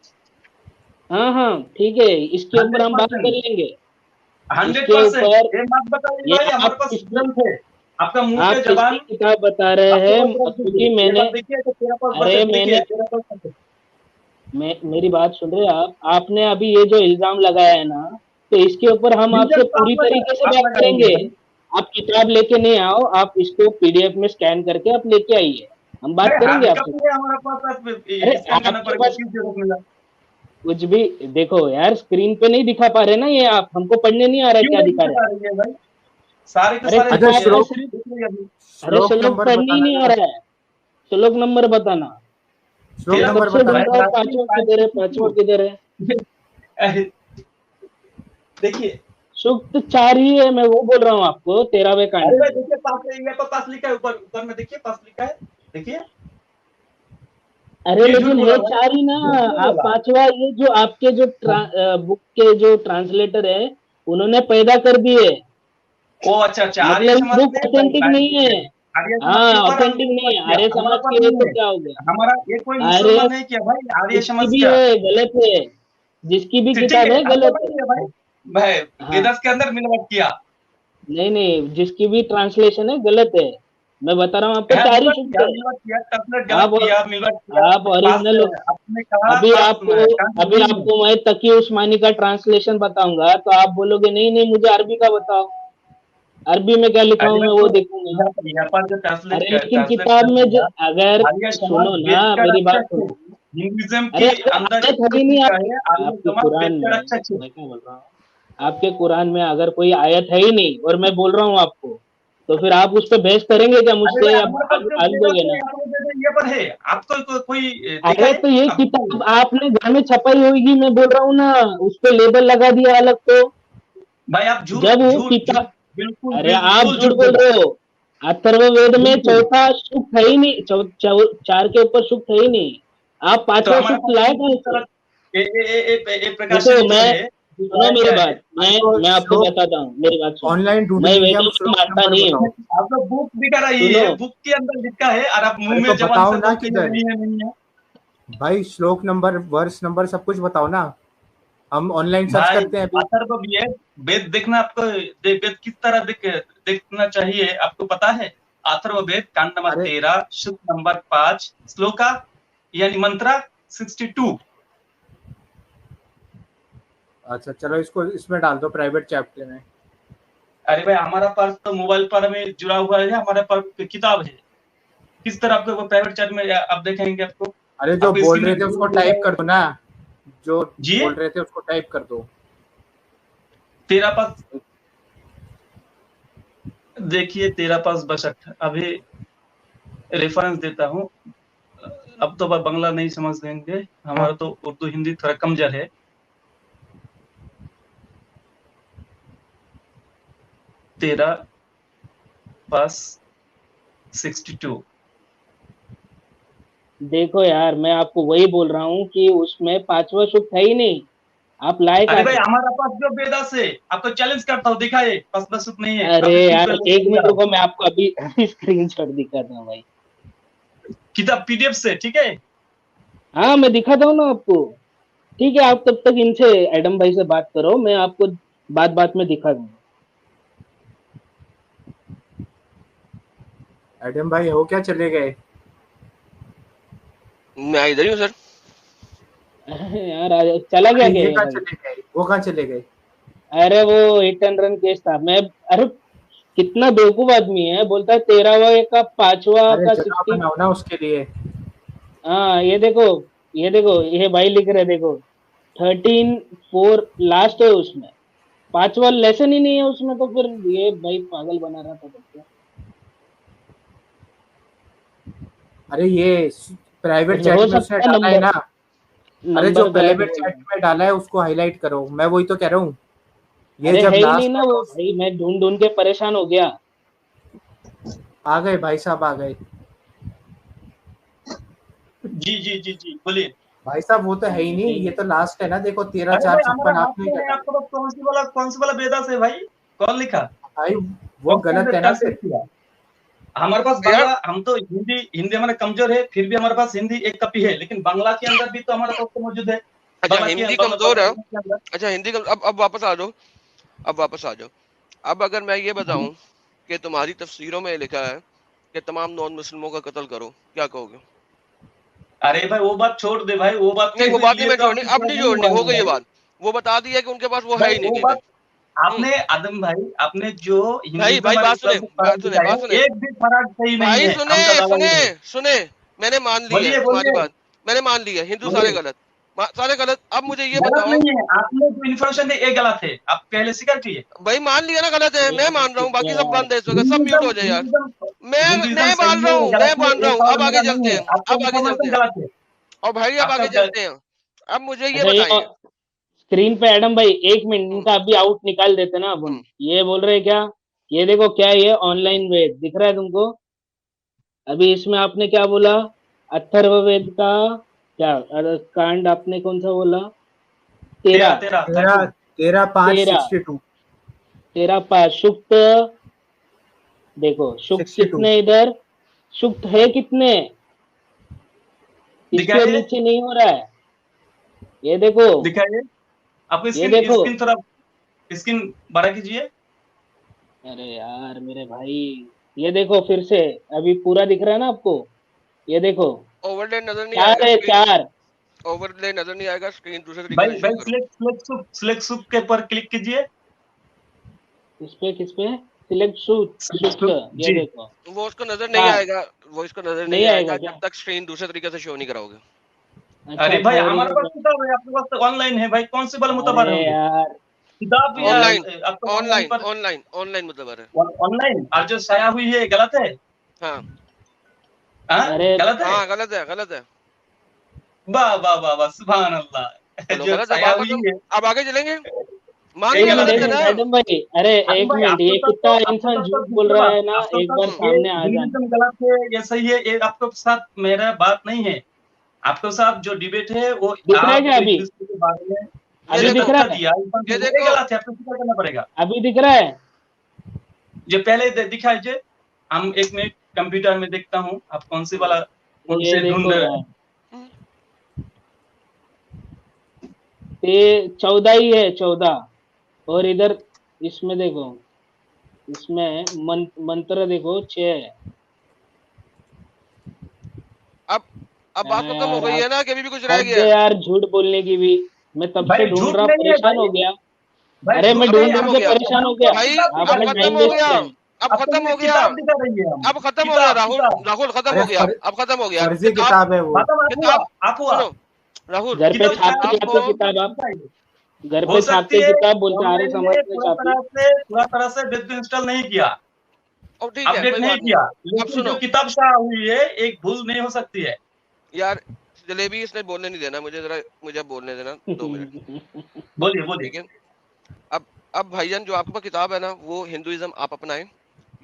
हाँ हाँ ठीक है, इसके ऊपर हम बात कर 100%, लेंगे। इसके 100%। ऊपर ये मत बताइए ये भाई, हमारे आप पास किसकी ग्रंथ है। आपका मुंह के आप किसकी जबान किताब बता रहे आपके हैं, पास रख दीजिए, क्योंकि ये मैंने, बात देखिए तो तेरा पास अरे वर्सेस देखिए, मैंने, तेरा पास। मेरी बात सुन रहे हैं आप, आपने अभी ये जो इल्जाम लगाया है ना, तो इसके ऊपर हम आपसे तो पूरी तरीके से आप बात लगाएंगे करेंगे। भाई। आप किताब लेके नहीं आओ, आप इसको पीडीएफ में स्कैन करके आप लेके आइए, हम बात भाई हार्ड करेंगे आपसे। कॉपी है हमारे पास, आप अरे स्कैन करना आपके पड़ेगा, पास किस जरूरत मिला। कुछ भी, देखो यार स्क्रीन पे नहीं दिखा पा रहे ना, ये आप हमको पढ़ने नहीं आ रहा है क्यों क्या नहीं दिखा दिक्कत रहे आ हैं। रही है भाई, सारे के अरे सारे अच्छा किताब में श्लोक, सिर्फ, देख लीजिए अभी। अरे श्लोक श्लोक नंबर पढ़ने ही बताना नहीं आ जरा। रहा है, श्लोक नंबर बताना। श्लोक मैं तेरा कब नंबर से बताना। ढूंढ रहा हूँ, प्राचीन पांचवा किधर है, प्राचीन पांचवा हिंदू। किधर है। देखिए, सूक्त 4 ही है, मैं वो बोल रहा हूँ आपको 13वें कांड अरे भाई के। देखिए, पास ये तो पास लिखा है, ऊपर ऊपर में देखिए, पास लिखा है, देखिए। अरे ये झूठ लेकिन बोला है भाई, 4 ही ना। झूठ नहीं आप बोला। 5वां, ये जो आपके जो बुक के जो ट्रांसलेटर है, उन्होंने पैदा कर दिए, ओ अच्छा अच्छा, आर्य मतलब समाज बुक में ऑथेंटिक नहीं है। आर्य समाज के हाँ ऊपर हमने ऑथेंटिक नहीं विश्वास है, किया, आर्य हमारा समाज पास की है नहीं तो है। क्या हो गया। हमारा ये कोई आर्य मुसलमान नहीं किया भाई, आर्य जिसकी समाज भी का। है गलत है, जिसकी भी ठीक किताब है, है हमको गलत है। नहीं है भाई। भाई हाँ वेदास के अंदर मिलावट किया नहीं नहीं, जिसकी भी ट्रांसलेशन है गलत है। मैं बता रहा हूँ आपको है, 4 ही मिलावट सूक्त किया, है। मिलावट किया, ट्रांसलेट गलत आप किया, मिलावट किया। आप पास ओरिजिनल, आपने कहा अभी पास आपको कांड अभी नहीं है। आपको मैं तकी उस्मानी का ट्रांसलेशन बताऊंगा तो आप बोलोगे नहीं नहीं मुझे अरबी का बताओ, अरबी में क्या लिखा हूं अरे मैं वो तो देखूंगा। यहाँ पर जो ट्रांसलेट अरे लेकिन ट्रांसलेट किताब कर में दिया, अगर, आर्य समाज सुनो ना वेद का मेरी बात रक्षक है, सुनो। हिंदुइज्म अरे के अरे अंदर आयत है एक ही नहीं लिखा है, आपके आर्य आपके समाज कुरान वेद का में, रक्षक है। मैं क्या बोल रहा हूँ, आपके कुरान में अगर कोई आयत है ही नहीं और मैं बोल रहा हूँ आपको, तो फिर आप उस पर बहस करेंगे क्या अरे मुझसे, भाई या हमारे पास जो भाग वेदास दोगे है, ना। यहाँ पर ये पर है, आपको कोई देखा अरे है? तो ये आप बताइए। किताब आपने घर में छपाई होगी, मैं बोल रहा हूँ ना, उस पे लेबल लगा दिया अलग तो। भाई आप झूठ जब वो झूठ झूठ, किताब, बिल्कुल अरे आप बिल्कुल झूठ झूठ बोल बोला, रहे हो। अथर्ववेद में बिल्कुल। चौथा सूक्त है ही नहीं, 4 के ऊपर सूक्त है ही नहीं। आप तो 5वां हमारे सूक्त पास लाए किस कहाँ से। तरह एक देखो प्रकाशन जो मैं, है, सुनो दिखाया मेरी गया है। बात, हमको मैं आपको श्लोक बताता हूँ, मेरी बात सुनो। ऑनलाइन ढूंढ मैं लेंगे हम। वेदों को श्लोक मानता नंबर नहीं बताओ। हूँ। आप तो बुक दिखा रही सुनो, है, बुक के अंदर लिखा है और आप मुंह अरे में तो जबान बताओ से ना बोलते हैं किधर, नहीं है नहीं है। भाई श्लोक नंबर, वर्ष नंबर सब कुछ बताओ ना, हम ऑनलाइन सर्च भाई करते हैं अभी। अथर्व वेद, वेद देखना आपको, वेद किस तरह देखना चाहिए आपको पता है? अथर्व वेद कांड नंबर अरे 13 सूक्त नंबर 5 श्लोका यानी मंत्रा 62। अच्छा चलो इसको इसमें डाल दो प्राइवेट चैप्टर में। अरे भाई हमारा पास तो मोबाइल पर में जुड़ा हुआ है, हमारे पास किताब है, किस तरह आपको प्राइवेट चैट में आप देखेंगे आपको? अरे जो आपको बोल स्क्रीन रहे में थे उसको टाइप कर दो ना, जो जी बोल रहे थे उसको टाइप कर दो। तेरा पास, देखिए तेरा पास बशक अभी रेफरेंस देता हूँ। अब तो बंगला नहीं समझ लेंगे, हमारा तो उर्दू हिंदी थोड़ा कमजोर है। तेरा पास 62। देखो यार, मैं आपको वही बोल रहा हूँ कि उसमें पांचवा सुक्त है ही नहीं, आप लाए अरे कहाँ भाई से? हमारा पास जो वेदास है, आपको चैलेंज करता हूँ, दिखाइए पास बस सुख नहीं है, अरे आप स्क्रीन यार पर एक मिनट लगाओ। रुको, मैं आपको अभी अभी स्क्रीनशॉट दिखाता हूँ भाई। किताब पीडीएफ से, ठीक है? हाँ मैं दिखाता हूँ ना आपको। ठीक है, आप तब तक इनसे एडम भाई से बात करो, मैं आपको बात बात में दिखा दूंगा। एडम भाई हो क्या, चले गए? मैं इधर ही हूँ सर। अरे यार चला गया अरे क्या ये ये कहाँ भाई? चले गए, वो कहाँ चले गए? अरे वो हिट एंड रन केस था। मैं, अरे कितना बेवकूफ आदमी है, बोलता है 13वां का 5वां अरे का जगह 60। बनाओ ना उसके लिए। हाँ ये देखो, ये देखो, ये भाई लिख रहे देखो, 13 4 लास्ट है उसमें, 5वां लेसन ही नहीं है उसमें, तो फिर ये भाई पागल बना रहा था सबको। अरे ये प्राइवेट कुछ चैट हो में उसने सकता है डाला है नंबर, ना। अरे जो नंबर गलत प्राइवेट बोल चैट रहे हैं। में डाला है उसको हाईलाइट करो, मैं वही तो कह रहा हूँ। ये अरे जब है ही नहीं लास्ट ना में वो भाई, मैं ढूंढ ढूंढ के परेशान हो गया। आ गए भाई साहब, आ गए। जी जी जी जी बोलिए। भाई साहब वो तो है ही नहीं, ठीक ये है। तो लास्ट है ना, देखो 13 अरे 4 भाई हमारा 56 हाथ आपने में क्या है, डाला? आपको कौन सी वाला वेदास है भाई? कौन लिखा? भाई वो कौन गलत सा है ना ट्रांसलेट फिर। किया? हमारे पास यार बांग्ला, हम तो हिंदी हिंदी हमारा कमजोर है, फिर भी हमारे पास हिंदी एक कॉपी है, लेकिन बांग्ला के अंदर भी तो हमारे पास तो मौजूद है। अच्छा बांग्ला के हिंदी कमजोर है। बांग्ला के अंदर। अच्छा हिंदी कम, अब वापस आ जाओ। अब वापस आ जाओ। अब अगर मैं ये जी। बताऊं कि तुम्हारी तफसीरों में लिखा है कि तमाम नॉन मुस्लिमों का कत्ल करो, क्या कहोगे? अरे भाई वो बात छोड़ दे भाई, वो बात नहीं वो के बात नहीं लिए मैं तो छोड़नी, अभी अब थोड़ा नहीं नहीं छोड़नी, हुआ हो है गई ये भाई। बात। वो बता दिया कि उनके पास वो है भाई ही नहीं वो कहीं पे। बात आपने आदम भाई, आपने जो भाई हिंदुइज्म भाई और बात सुने, इस्लाम के फर्क दिखाए बात हैं, सुने। एक भी फर्क सही नहीं भाई है, सुने, हम तो दावा सुने, ये है। सुने। मैंने मान ली है बोलिए तुम्हारी बोलिए बात। मैंने मान ली है, हिंदू सारे बोलिए। गलत। सारे गलत। अब मुझे ये गलत बताओ। नहीं है, आपने जो इन्फॉर्मेशन दी ये गलत है, आप पहले स्वीकार कीजिए। भाई मान लिया ना गलत है, मैं मान रहा हूँ, बाकी सब यार बंद है इस वक्त, सब म्यूट हिंदुइज्म हो जाए यार। हिंदुइज्म हिंदुइज्म मैं मान सही रहा है हूँ, मैं गलत है मान रहा एक हूँ, और अब आगे मेरा चलते नहीं है, हैं। आपका अब आगे चलते इन्फॉर्मेशन हैं। गलत है। और भाई अब आपका आगे चलते हैं। अब मुझे ये अच्छा ये बताइए। स्क्रीन पे एडम भाई, एक मिनट हम्म, इनका अभी आउट निकाल देते ना अपन। हम्म। ये बोल रहे क्या? ये देखो क्या है, ये ऑनलाइन वेद दिख रहा है तुमको? अभी इसमें आपने क्या बोला? अथर्ववेद का क्या कांड आपने कौन सा बोला? तेरा 13। तेरा 13 13। 13 5 13, 62। 13 5 सुक्त। देखो सुक्त 62। कितने इधर, सुक्त है कितने? इसके दिखाइए नीचे नहीं हो रहा है, ये देखो, दिखाइए। आप ये स्क्रीन देखो। स्क्रीन थोड़ा स्क्रीन बड़ा कीजिए। अरे यार मेरे भाई, ये देखो फिर से, अभी पूरा दिख रहा है ना आपको? ये देखो, ओवरले नजर नहीं 4 आएगा है, स्क्रीन। 4। ओवरले नजर नहीं आएगा, स्क्रीन दूसरे तरीके भाई से शो भाई करो। सिलेक्ट सुप के ऊपर क्लिक कीजिए। किस पे सिलेक्ट सिलेक्ट सुक्त, सुप ये जी। देखो। वो उसको नजर नहीं 4 आएगा। वो इसको नजर नहीं नहीं आएगा आएगा जब क्या? तक स्क्रीन दूसरे तरीके से शो नहीं कराओगे। अच्छा अरे भाई अच्छा, हमारे पास रुको। किताब है, आपके पास तो ऑनलाइन है भाई, कौन से वाले मुताबिक अरे होंगे? यार, किताब भी है ऑनलाइन, आपको ऑनलाइन ऑनलाइन, पर। ऑनलाइन, ऑनलाइन मतलब है। ऑनलाइन और जो छाया हुई है गलत है। हाँ हाँ अरे गलत है। हाँ गलत है, गलत है। वाह वाह वाह वाह सुभान अल्लाह। बोलो जो गलत है, छाया बात हुई खत्म। है अब आगे चलेंगे। मान ये लिया गलत एक है गलत है। ना। मिनट एडम भाई, अरे आदम एक भाई मिनट, ये कितना आपके इंसान साथ तो झूठ बोल दूसरी रहा बात, है ना, आपके एक साथ बार ये सामने आ जाना। हिंदुइज्म गलत है, ये सही है, ये आपके साथ मेरा बात नहीं है। आपके साथ जो डिबेट है वो दिख रहा है आप क्या एक अभी? दूसरे के बारे में ये अभी जो दिख देखो, रहा तथ्य है? दिया ये ये देखो। गलत है, आपको स्वीकार करना पड़ेगा। अभी दिख रहा है? जो पहले दिखाइए, हम एक मिनट कंप्यूटर में देखता हूँ आप कौन से वाला कौन ये से ढूंढ देखो रहे यार, हैं। ये 14 ही है, 14। और इधर इसमें देखो, इसमें मंत्र देखो 6 है। अब अब बात खत्म हो यार गई आप है ना, कि अभी भी कुछ रह हद गया है है? यार झूठ बोलने की भी। मैं तब भाई से ढूंढ झूठ रहा, नहीं है परेशान हो भाई, गया। भाई अरे मैं झूठ अब नहीं ढूंढ है। खत्म ढूंढ हो के गया परेशान हो गया। भाई, किताब अब आपने दिखा खत्म टाइम हो रही वेस्ट गया, किया। है, अब आपको खत्म ये हो गया, किताब दिखा रही है, अब खत्म हो गया किताब राहुल, किताब राहुल खत्म अरे हो गया, अब खत्म हो गया फर्जी किताब। किताब है वो। खत्म, आप हुआ, किताब आप हुआ। सुनो राहुल, घर पे किताब छापते किताब दिखाइए, क्या तो को किताब आप, दिखाइए। घर हो पे सकती छापते है किताब, बोलते मोबाइल आर्य समाज ने में छापी। पूरा तरह से वेब इंस्टॉल नहीं किया, अब ठीक है, अपडेट कोई नहीं बात नहीं। किया, अब लेकिन जो सुनो किताब शाह हुई है एक भूल नहीं हो सकती है। यार, जलेबी इसने बोलने नहीं देना मुझे, जरा मुझे बोलने देना 2 मिनट, बोलिए बोलिए। ठीक है। अब भाईजान जो आपके पास किताब है ना, वो हिंदुइज्म आप अपनाएं,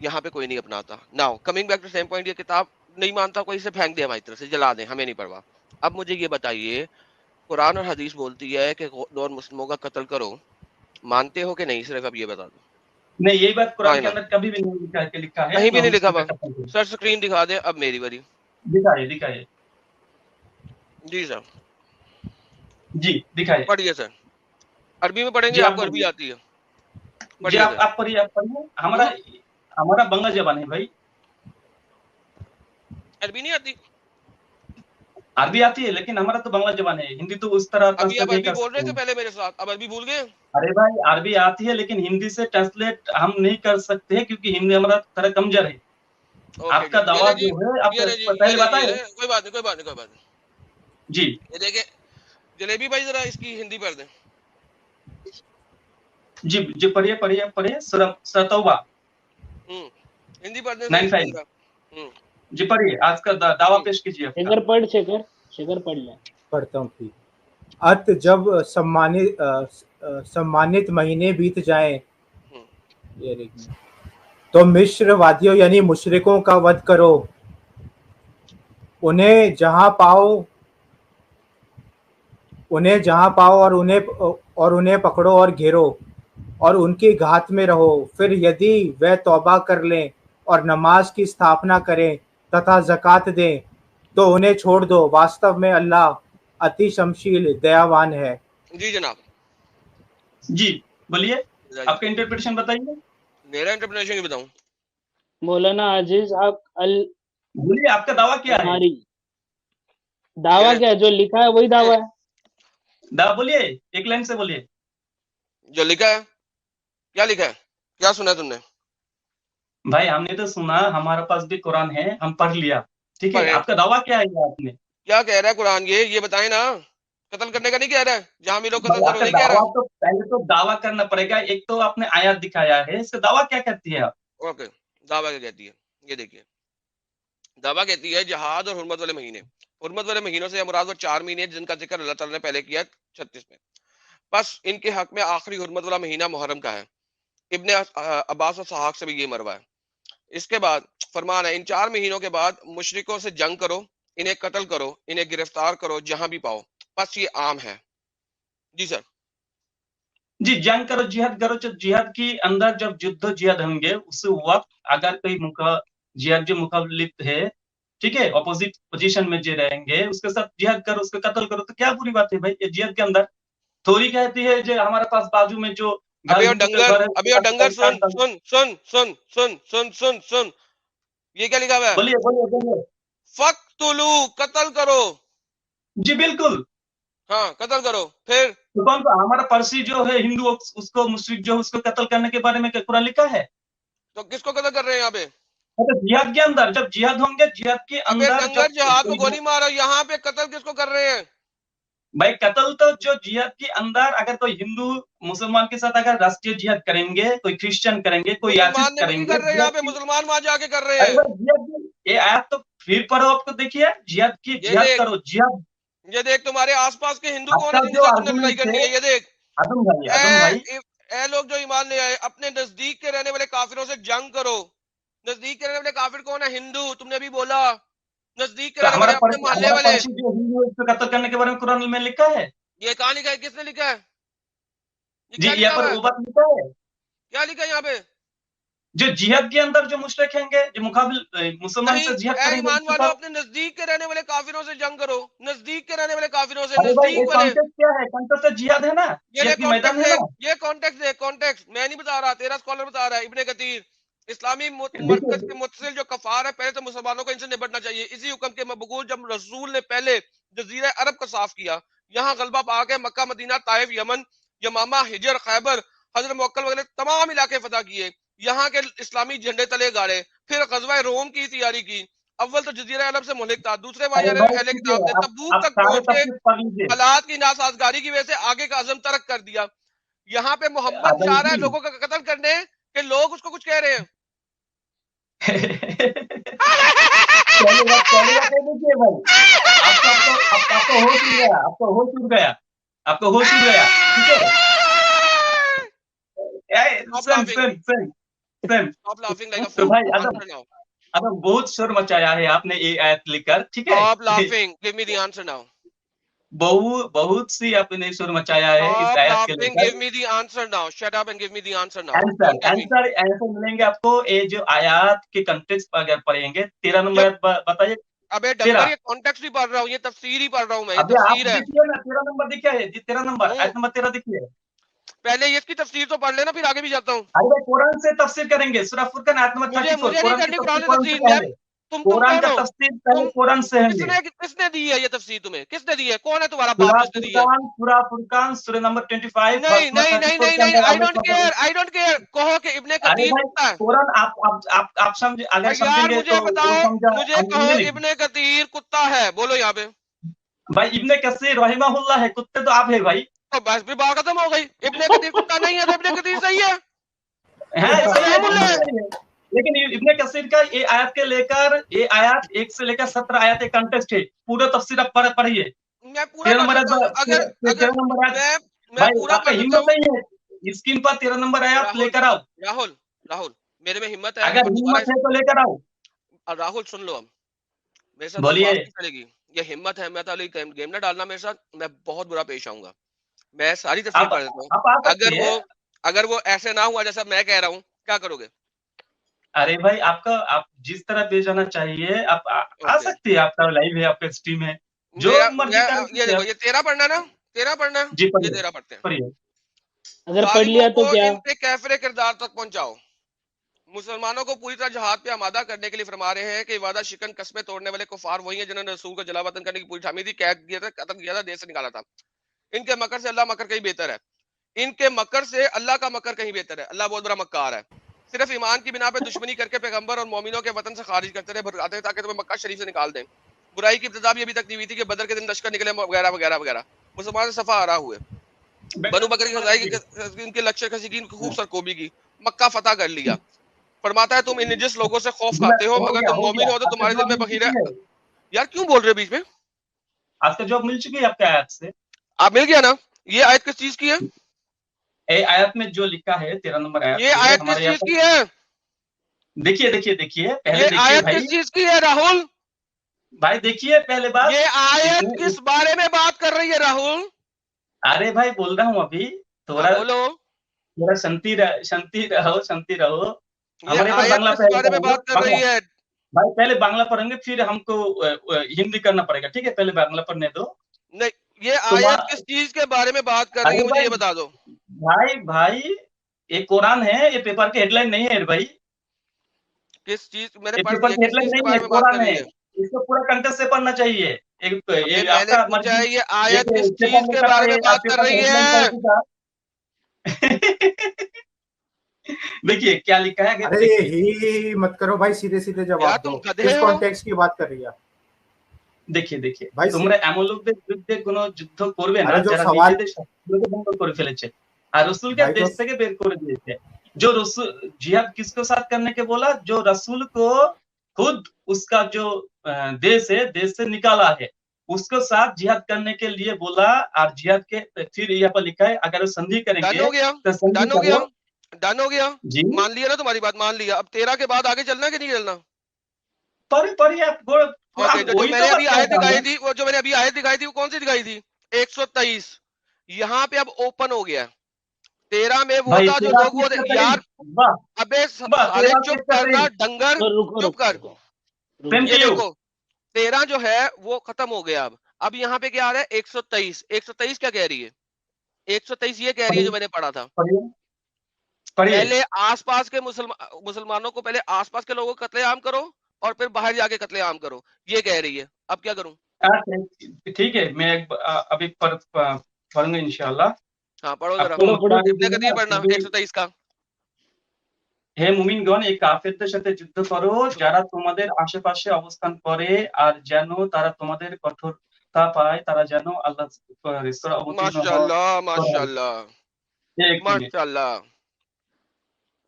यहाँ पे कोई नहीं अपनाता। Now coming back to same point, ये किताब नहीं मानता कोई, इसे फेंक दे हमारी तरफ से, जला दें, हमें नहीं परवाह। अब मुझे ये बताइए, कुरान और हदीस बोलती है कि नॉन मुस्लिमों का कत्ल करो, मानते हो कि नहीं? सिर्फ अब ये बता दो। नहीं, यही बात हाँ कुरान या के ना? अंदर कभी भी नहीं लिखा है कहीं भी नॉन नहीं लिखा मुस्लिम हुआ। का कत्ल करो। सर स्क्रीन दिखा दे अब मेरी बारी। दिखाइए दिखाइए। जी सर, जी दिखाइए। पढ़िए सर, अरबी में पढ़ेंगे, जी आप आपको अरबी बोलिए। आती है, जी पढ़िए सर। आप पढ़िए, आप पढ़िए। हमारा हमारा बंगला जबान है भाई, अरबी नहीं आती? अरबी आती है लेकिन हमारा तो बांग्ला जबान है, हिंदी तो उस तरह अभी ट्रांसलेट आप नहीं अरबी कर बोल रहे सकते थे हैं। पहले मेरे साथ, अब अरबी भूल गए? अरे भाई अरबी आती है लेकिन हिंदी से ट्रांसलेट हम नहीं कर सकते हैं क्योंकि हिंदी हमारा थोड़ा कमजोर है। ओके जी, आपका ये दावा ले जी, जो है, आप ये ले जी, ये पहले ले जी, ये बताए। ले, कोई बात नहीं, कोई बात नहीं, कोई बात नहीं। जी ये देखे जलेबी भाई, जरा इसकी हिंदी पढ़ दें। जी जी पढ़िए पढ़िए पढ़िए, सूरह तौबा हिंदी पढ़ दें सर इसकी 95। जरा। जी पढ़िए, आज का दावा पेश कीजिए आपका। शेखर पढ़, शेखर पढ़ ले। पढ़ता हूँ ठीक। अत जब सम्मानित महीने बीत जाएं, ये देखिए, तो मिस्र वादियों यानी मुशरिकों का वध करो, उन्हें जहां पाओ और उन्हें पकड़ो और घेरो और उनकी घात में रहो। फिर यदि वे तौबा कर लें और नमाज की स्थापना करें तथा ज़कात दें तो उन्हें छोड़ दो, वास्तव में अल्लाह अति क्षमाशील दयावान है। जी जनाब। जी बोलिए, आपका इंटरप्रिटेशन बताइए। मेरा इंटरप्रिटेशन बताऊं? मौलाना अजीज हक अल, बोलिए आपका दावा क्या है? हमारी दावा क्या है? जो लिखा है वही दावा है। दावा बोलिए, एक लाइन से बोलिए। जो लिखा है, क्या लिखा है, क्या सुना है तुमने? भाई हमने तो सुना, हमारे पास भी कुरान है, हम पढ़ लिया, ठीक है। पढ़े। आपका दावा क्या है ये आपने? क्या कह रहा है कुरान? ये बताए ना, कत्ल करने का नहीं कह रहा है, जहां भी लोग कत्ल भाई करो आपका नहीं कह दावा रहा। तो पहले तो दावा करना पड़ेगा। एक तो आपने आयत दिखाया है, इसका दावा क्या करती है आप? ओके, दावा क्या कहती है, ये देखिए। दावा कहती है जिहाद और हुर्मत वाले महीने। हुर्मत वाले महीनों से मुराद वो 4 महीने जिनका जिक्र अल्लाह ताला ने पहले किया 36 में। बस इनके हक में आखिरी हुर्मत वाला महीना मुहर्रम का है। इब्ने अब्बास और सहाक से भी ये मरवा है। इसके बाद फरमान है, इन 4 महीनों के बाद मुशरिकों से जंग करो, इन्हें कत्ल करो, इन्हें गिरफ्तार करो जहां भी पाओ। बस ये आम है। जी सर। जी जंग करो, जिहाद करो। जो जिहाद के अंदर जब युद्ध जिहाद होंगे उस वक्त अगर कोई जिहाद जो मुखालिफ है, ठीक है, ऑपोजिट पोजीशन में जो रहेंगे उसके साथ जिहाद करो, उसको कत्ल करो, तो क्या बुरी बात है भाई? ये जिहाद के अंदर थोड़ी कहती है जो हमारे पास बाजू में जो अबे और हिंदू का डंगर, घर है अबे और डंगर, सुन सुन सुन सुन सुन सुन सुन सुन, ये क्या लिखा हुआ है? बोलिए बोलिए बोलिए। फक्तुलू, कत्ल करो। जी बिल्कुल। हाँ, कत्ल करो। फिर तो कौन सा हमारा पर्सी जो है हिंदू, उसको मुश्रिक जो है उसको कत्ल करने के बारे में क्या कुरान लिखा है? तो किसको कत्ल कर रहे हैं यहाँ पे? तो जिहाद के अंदर जब जिहाद होंगे, जिहाद के अबे अंदर डंगर, जिहाद में जब गोली मारो, यहाँ पे कत्ल किसको कर रहे हैं? भाई कत्ल तो जो जिहाद के अंदर अगर कोई हिंदू मुसलमान के साथ अगर राष्ट्रीय जिहाद करेंगे, कोई क्रिश्चियन करेंगे, कोई मुसलमान आतिश ने भी नहीं करेंगे, कर रहे यहाँ पे, मुसलमान वहां जाके कर रहे अरे हैं। भाई ये आयत तो फिर पढ़ो, आपको देखिए जिहाद की, ये जिहाद देख, करो, जिहाद। ये देख, तुम्हारे आसपास के हिंदू कौन आपका है जिनके जो साथ तुमने लड़ाई आर्गुमेंट करनी है है? ये देख, आदम भाई ए लोग जो ईमान ले आए, अपने नजदीक के रहने वाले काफिरों से जंग करो। नजदीक के रहने वाले काफिर कौन है? हिंदू। तुमने भी बोला नजदीक के तो रहने वाले, अपने मोहल्ले हमारा वाले। पर्सी जो हिंदू है उसको कत्ल करने के बारे में कुरान में लिखा है। ये कहाँ लिखा है? किसने लिखा है? ये जी क्या लिखा यहाँ हुआ पर है? वो बात लिखा है, क्या लिखा है यहाँ पे? जो जिहाद के अंदर जो मुशरिक होंगे, जो मुकाबिल मुसलमान नहीं, से जिहाद ए करेंगे ईमान उसके वालों, साथ। अपने नजदीक के रहने वाले काफिरों से जंग करो। नजदीक के रहने वाले काफिरों से, अरे भाई ये नजदीक वाले। कॉन्टेक्स्ट क्या है? कॉन्टेक्स्ट तो जिहाद है ना, ये जिहाद देख की मैदान कॉन्टेक्स्ट है देख, ना। ये कॉन्टेक्स्ट देख, कॉन्टेक्स्ट मैं नहीं बता रहा, तेरा स्कॉलर बता रहा है, इब्ने कतीर। इस्लामी मरकज के देखिए मुतसिल जो कफार है, पहले तो मुसलमानों को इनसे निपटना चाहिए। इसी हुक्म के मबगूल जब रसूल ने पहले जजीरा अरब को साफ किया, यहाँ गलबा पा के मक्का, मदीना, ताइफ, यमन, यमामा, हिजर, खैबर, हजरत मुवक्कल वगैरह तमाम इलाके फतह किए, यहाँ के इस्लामी झंडे तले गाड़े, फिर गजवा रोम की तैयारी की। अव्वल तो जजीरा अरब से मुल्क था, दूसरे वहां अरे भाई अहले ठीक है, किताब थे, तबूक आप तक सारे पहुंच के तफसीर पढ़ लीजिए। हालात की नासाजगारी की वजह से आगे का अज़म तर्क कर दिया। यहाँ पे मोहम्मद अदल जा रहा है जी लोगों का कत्ल करने, कि लोग उसको कुछ कह रहे हैं। पहली बात कह दीजिए भाई, आपको होश उड़ गया, आपको होश उड़ गया, आपको होश उड़ गया, ठीक है? Stop same laughing. Same same same. Stop laughing like a तो fool. भाई Answer now. अदब बहुत शोर मचाया है आपने ये आयत लिखकर, ठीक है? Stop laughing. Give me the answer now. बहुत सी आपने शोर मचाया है इस Stop आयत के laughing. लेकर। Give me the answer now. Shut up and give me the answer now. Answer Don't tell me. Answer मिलेंगे आपको, ये जो आयत के कंटेक्स्ट पर अगर पढ़ेंगे 13 नंबर बताइए। अबे डंगर, ये कॉन्टेक्स्ट नहीं पढ़ रहा हूँ, ये तफसीर ही पढ़ रहा हूँ मैं, ये अभी आप तफसीर है। देखिए ना 13 नंबर दिखिए, 13 नंबर, आयत नंबर 13 दिखिए। पहले ये इसकी तफसीर तो पढ़ लेना, फिर आगे भी जाता हूँ। अरे भाई कुरान से तफसीर करेंगे, सूरह फुरकान आयत नंबर 34। मुझे नहीं करनी कुरान से तफसीर। पहले तुम कुरान कौन का हो? तफसीर पहले कुरान से है। किसने दी है ये तफसीर तुम्हें? किसने दी है? कौन है तुम्हारा बाप जिसने दी है? सूरह फुरकान सूरह नंबर 25 नहीं नहीं नहीं नहीं नहीं, I don't care, I don't care. कहो कि इब्ने कतीर कुत्ता है। कुरान आप समझ, अगर यार समझेंगे मुझे तो बताओ, मुझे कहो नहीं। इब्ने कतीर कुत्ता है, बोलो यहाँ पे। भाई इब्ने कसीर रहमहुल्लाह है, कुत्ते तो आप है भाई। तो बस भी बात खत्म हो गई। इब्ने कतीर कुत्ता नहीं है तो इब्ने कतीर सही है। है लेकिन इब्ने कसीर का ये आयत के लेकर, ये आयत 1 से लेकर 17 आयत एक कंटेक्स्ट है, पूरा तफसीर आप पढ़िए। मैं पूरा पढ़ सकता हूं, अगर मैं पूरा पढ़ सकता हूं। नहीं है स्क्रीन पर 13 नंबर आयत लेकर आओ। राहुल मेरे में हिम्मत है, अगर हिम्मत है तो लेकर आओ। राहुल सुन लो, अब मेरे साथ बोलिए। बात नहीं चलेगी। ये हिम्मत है, मैं तो गेम ना डालना मेरे साथ, मैं बहुत बुरा पेश आऊंगा। मैं सारी तफसीर पढ़ देता हूँ। अगर वो ऐसे ना हुआ जैसा मैं कह रहा हूँ, क्या करोगे? अरे भाई आप जिस तरह पेश आना चाहिए आप आ सकते हैं, आपका लाइव है, आपका स्ट्रीम है, जो मर्जी ये देखो, ये 13 पढ़ना ना, 13 पढ़ना जी, ये 13 पढ़ते हैं। अगर पढ़ लिया तो क्या? इनके कैफरे किरदार तक पहुंचाओ। मुसलमानों को पूरी तरह जहाद पे आमादा करने के लिए फरमा रहे हैं कि वादा शिकन कस्में तोड़ने वाले कुफार वही हैं जिन्होंने रसूल को जलावतन करने की पूरी ठामी थी, कैद किया था, कत्ल किया था, देश से निकाला था। इनके मकर से अल्लाह मकर कहीं बेहतर है। इनके मकर से अल्लाह का मकर कहीं बेहतर है। अल्लाह बहुत बड़ा मक्कार है। सिर्फ ईमान की बिना पे दुश्मनी करके पैगंबर और मोमिनों के वतन से खारिज करते रहे, भगाते ताकि तुम्हें मक्का शरीफ से निकाल दें। बुराई की इब्तिदा भी अभी तक नहीं हुई थी कि बदर के दिन लश्कर निकले वगैरह वगैरह वगैरह। मुसलमान सफा आ रहा हुए, बनु बकर की खजाई की इनके लश्कर कसी की खूब सरकोबी की, मक्का फतह कर लिया। फरमाता है तुम इन जिस लोगों से खौफ खाते हो, अगर तुम मोमिन हो तो तुम्हारे दिल में बखीरा। यार क्यों बोल रहे हो बीच में? आपका जवाब मिल चुकी है आपके आयत से। आप मिल गया ना? ये आयत किस चीज की है? ए आयत में जो लिखा है 13 नंबर आयत, ये आयत किस चीज की है? देखिए पहले ये देखिए आयत भाई। किस चीज की है राहुल भाई? देखिए पहले बात, ये आयत किस बारे में बात कर रही है राहुल? अरे भाई बोल रहा हूँ अभी, थोड़ा बोलो, थोड़ा शांति रहो। ये आयत किस बारे में बात कर रही है? भाई पहले बांग्ला पढ़ेंगे, फिर हमको हिंदी करना पड़ेगा, ठीक है? पहले बांग्ला पढ़ने दो। नहीं, ये आयत किस चीज के बारे में बात कर रही है, मुझे ये बता दो। भाई ये कुरान है, ये पेपर की हेडलाइन नहीं है भाई। किस चीज मैंने पढ़ लिया, किस चीज के बारे में बात कर रही है? इसको पूरा कंटेक्स्ट से पढ़ना चाहिए। ये आपका पूछा है, ये आयत किस चीज के बारे में बात कर रही है? देखिए क्या लिखा है। अरे ही मत करो भाई, सीधे सीधे जवाब दो। किस कॉन्टेक्स्ट की बात कर रही है? देखिए তোমরা এমন লোকদের বিরুদ্ধে কোনো যুদ্ধ করবে না যারা নিজেদের শত্রুকে বন্ধ করে ফেলেছে আর রাসূলকে देश থেকে বের করে দিয়েছে। जो रसूल जिहाद किसके साथ करने के बोला? जो रसूल को खुद उसका जो देश है, देश से निकाला है, उसके साथ जिहाद करने के लिए बोला। और जिहाद के फिर यहाँ पर लिखा है अगर संधि करेंगे डन हो गया, डन हो गया जी, मान लिया ना, तुम्हारी बात मान लिया। अब 13 के बाद आगे चलना कि नहीं चलना? पढ़िए आप। जो मैंने अभी आयत दिखाई थी, वो जो मैंने अभी आयत दिखाई थी वो कौन सी दिखाई थी? 123। यहाँ पे अब ओपन हो गया। 13 में वो था जो लोग वो यार, अबे साले चुप करना डंगर, चुप कर। ये देखो 13 जो है वो खत्म हो गया। अब यहाँ पे क्या आ रहा है? 123। 123 क्या कह रही है? 123 ये कह रही है जो मैंने पढ़ा था, पहले आसपास के मुसलमानों को, पहले आसपास के लोगों को कत्लेआम करो और फिर बाहर जाके कत्लेआम करो, ये कह रही है। अब क्या करूं? अच्छा, ठीक है, मैं अभी पढ़ूंगा इंशाल्लाह। हाँ पढ़ो जरा, पढ़ो पढ़ो इब्ने कतीर पढ़ना 123 का। হে মুমিনগণ, এই কাফেরদের সাথে যুদ্ধ করো যারা তোমাদের আশেপাশে অবস্থান করে, আর যেন তারা তোমাদের কঠোরতা পায়, তারা যেন আল্লাহ স্তরে অবতীর্ণ माशाल्लाह হয়। माशाल्लाह एक मिनट। माशाल्लाह।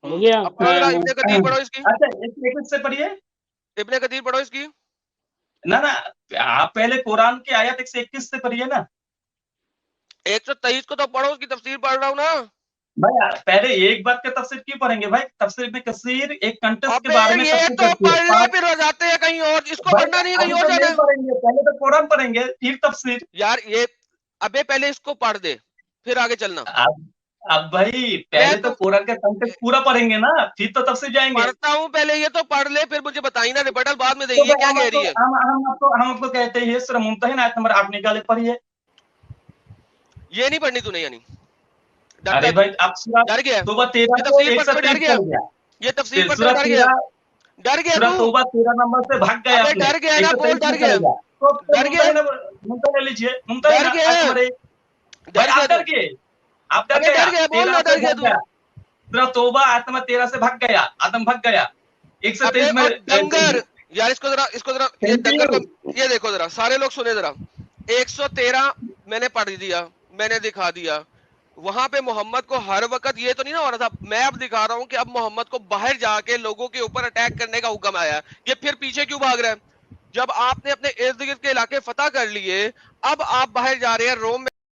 हो गया। अब पढ़ो जरा इब्ने कतीर पढ़ो इसकी, अच्छा, एक से पढ़िए। इब्ने कतीर पढ़ो इसकी। ना ना, आप पहले कुरान की आयत 121 से पढ़िए ना। 123 को तो पढ़ो, उसकी तफसीर पढ़ रहा हूँ ना भाई पहले एक बात का तफसीर क्यों पढ़ेंगे भाई? तफसीर में कसीर एक कंटेक्स्ट के अबे बारे में ये तफसीर तो करती है। पढ़ ले फिर हो जाते हैं कहीं और, इसको भाई पढ़ना नहीं है, अभी कहीं और तो जाना नहीं है पढ़ेंगे, पहले तो कुरान पढ़ेंगे फिर तफसीर। यार। ये अबे पहले इसको पढ़ दे फिर आगे चलना। अब भाई पहले तो कुरान का कंटेक्स्ट पूरा पढ़ेंगे ना, फिर तो तफसीर जाएंगे। पढ़ता हूँ पहले, ये तो पढ़ ले फिर मुझे बताई ना, रिबटल बाद में दे। तो ये भाई क्या कह रही है? हम आपको कहते हैं सूरह मुम्तहिन आयत नंबर 8 निकाले पढ़िए। ये नहीं पढ़नी तूने यानी? अरे भाई आप डर गया? तौबा 13 ये को तफसीर 123 पढ़ गया? पढ़ गया। ये तफसीर पढ़ सूरह डर गया? डर गया सूरह तू? तौबा 13 नंबर से भाग गया अबे आपने। डर गया ना, बोल 123 डर में गया। चले तो डर गया? मुम्तहिन लीजिए, मुम्तहिन डर गया? आयत नंबर 1। डर भाई गया आप डर तू? गए, आप डर अबे गया, डर गया, बोल ना 13 डर से गया भाग तू? गया। सूरह तौबा आयत नंबर 13 से भाग गया, आदम भाग गया। अबे 123 में और डंगर यार, इसको जरा ये डंगर का ये देखो जरा, सारे लोग सुने जरा। 113 मैंने पढ़ दिया, मैंने दिखा दिया। वहां पे मोहम्मद को हर वक्त ये तो नहीं ना हो रहा था। मैं अब दिखा रहा हूं कि अब मोहम्मद को बाहर जाके लोगों के ऊपर अटैक करने का हुक्म आया। ये फिर पीछे क्यों भाग रहा है? जब आपने अपने इर्द गिर्द के इलाके फतह कर लिए, अब आप बाहर जा रहे हैं रोम में